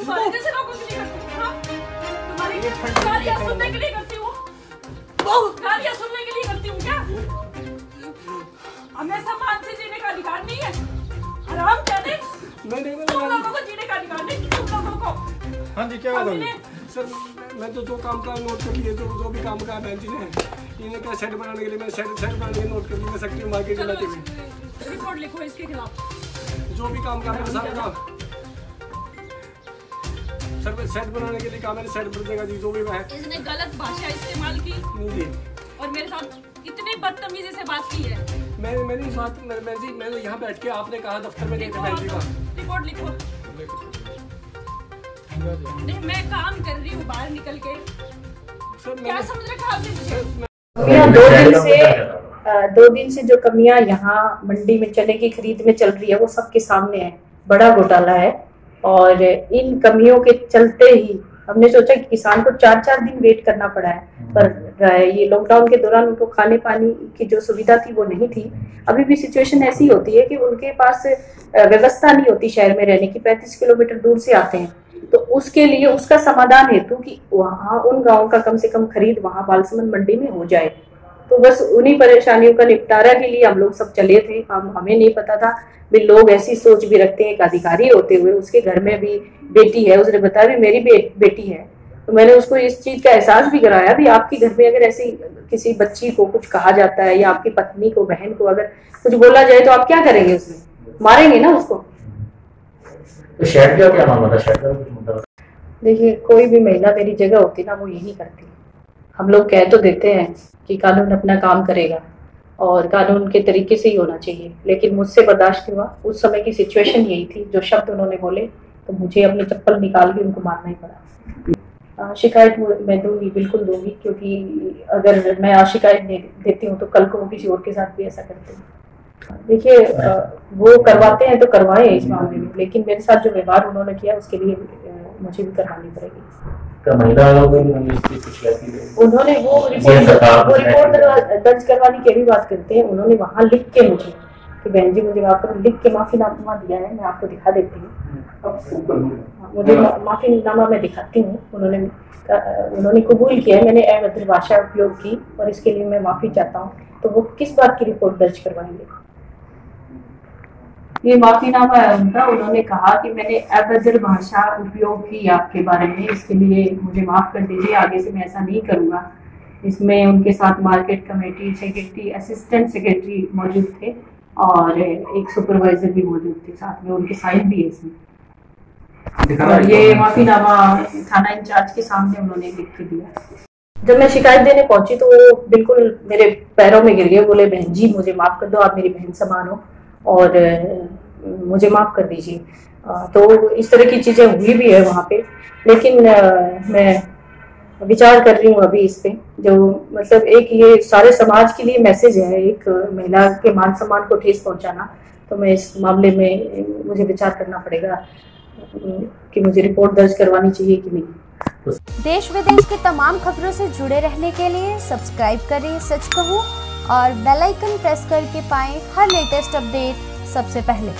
तुम्हारे जैसे लोगों के लिए करती हूँ, तुम्हारी गालियाँ सुनने के लिए करती हूँ, गालियाँ सुनने के लिए करती हूँ क्या? हमें सम्मान से जीने का अधिकार नहीं है? हराम जाने, तुम लोगों को जीने का अधिकार नहीं, तुम लोगों को। हाँ जी, क्या बात है? सर मैं तो जो काम का नोट कर लिए, जो भी काम का बहन जी ने इन्हें क्या सेट बनाने के लिए मैं सेट बनाने के नोट कर लिए, मैं सकती हूँ मार्केट चलाते हुए। रिपोर्ट लिखो इसके खिलाफ। जो भी काम का मेरे साथ काम सर मैं सेट बनाने के लिए काम मैंने सेट कर देगा जी, जो भी है। इसने गलत भाषा इस्तेमाल की जी और मेरे साथ इतनी बदतमीजी से बात की है। मैंने इस बात मैंने यहाँ बैठ के आपने कहा दफ्तर में देखा बहन जी का रिपोर्ट लिखो। नहीं, मैं काम कर रही हूँ बाहर निकल के। सर क्या समझ रखा आपने मुझे? दो दिन से जो कमियां यहाँ मंडी में चने की खरीद में चल रही है वो सबके सामने है। बड़ा घोटाला है और इन कमियों के चलते ही हमने सोचा कि किसान को 4-4 दिन वेट करना पड़ा है, पर ये लॉकडाउन के दौरान उनको खाने पानी की जो सुविधा थी वो नहीं थी। अभी भी सिचुएशन ऐसी होती है कि उनके पास व्यवस्था नहीं होती शहर में रहने की, 35 किलोमीटर दूर से आते हैं। तो उसके लिए उसका समाधान हेतु कि वहाँ उन गाँव का कम से कम खरीद वहाँ बालसमंद मंडी में हो जाए, तो बस उन्हीं परेशानियों का निपटारा के लिए हम लोग सब चले थे। हमें नहीं पता था भी लोग ऐसी सोच भी रखते हैं। एक अधिकारी होते हुए उसके घर में भी बेटी है, उसने बताया भी मेरी बेटी है, तो मैंने उसको इस चीज का एहसास भी कराया भी आपके घर में अगर ऐसी किसी बच्ची को कुछ कहा जाता है या आपकी पत्नी को, बहन को अगर कुछ बोला जाए तो आप क्या करेंगे? उसमें मारेंगे ना उसको। तो शहर का क्या मामला था? शहर का कुछ मुद्दा? देखिए, कोई भी महिला मेरी जगह होती ना वो यही करती। हम लोग कह तो देते हैं कि कानून अपना काम करेगा और कानून के तरीके से ही होना चाहिए, लेकिन मुझसे बर्दाश्त हुआ। उस समय की सिचुएशन यही थी, जो शब्द उन्होंने बोले तो मुझे अपनी चप्पल निकाल के उनको मारना ही पड़ा। शिकायत मैं दूंगी, बिल्कुल दूंगी, क्योंकि अगर मैं शिकायत देती हूँ तो कल को वो किसी और के साथ भी ऐसा करते हैं। देखिए, वो करवाते हैं तो करवाएं इस मामले में, लेकिन मेरे साथ जो व्यवहार उन्होंने किया उसके लिए मुझे भी करवानी पड़ेगी। उन्होंने वो रिपोर्ट दर्ज करवाने की भी बात करते हैं। उन्होंने वहाँ लिख के मुझे कि बहन जी मुझे वहाँ पर लिख के माफीनामा दिया है, मैं आपको दिखा देती हूँ। मुझे माफीनामा मैं दिखाती हूँ। उन्होंने कबूल किया है मैंने अभद्र भाषा उपयोग की और इसके लिए मैं माफी चाहता हूँ। तो वो किस बात की रिपोर्ट दर्ज करवाएंगे? ये माफीनामा है उनका। उन्होंने कहा कि मैंने अभद्र भाषा उपयोग की आपके बारे में, इसके लिए मुझे माफ कर दीजिए, आगे से मैं ऐसा नहीं करूंगा। इसमें उनके साथ market committee secretary, assistant secretary मौजूद थे और एक सुपरवाइजर भी मौजूद थे साथ में, उनके साइन भी है इसमें। और ये माफीनामा थाना इंचार्ज के सामने उन्होंने लिख के दिया। जब मैं शिकायत देने पहुंची तो वो बिल्कुल मेरे पैरों में गिर गए, बोले बहन जी मुझे माफ कर दो, आप मेरी बहन समान हो और मुझे माफ कर दीजिए। तो इस तरह की चीजें हुई भी है वहाँ पे, लेकिन मैं विचार कर रही हूँ अभी इस पे। जो मतलब एक ये सारे समाज के लिए मैसेज है, एक महिला के मान सम्मान को ठेस पहुंचाना, तो मैं इस मामले में मुझे विचार करना पड़ेगा कि मुझे रिपोर्ट दर्ज करवानी चाहिए कि नहीं। देश विदेश की तमाम खबरों से जुड़े रहने के लिए सब्सक्राइब करें सच कहूं और बेल आइकन प्रेस करके पाएं हर लेटेस्ट अपडेट सबसे पहले।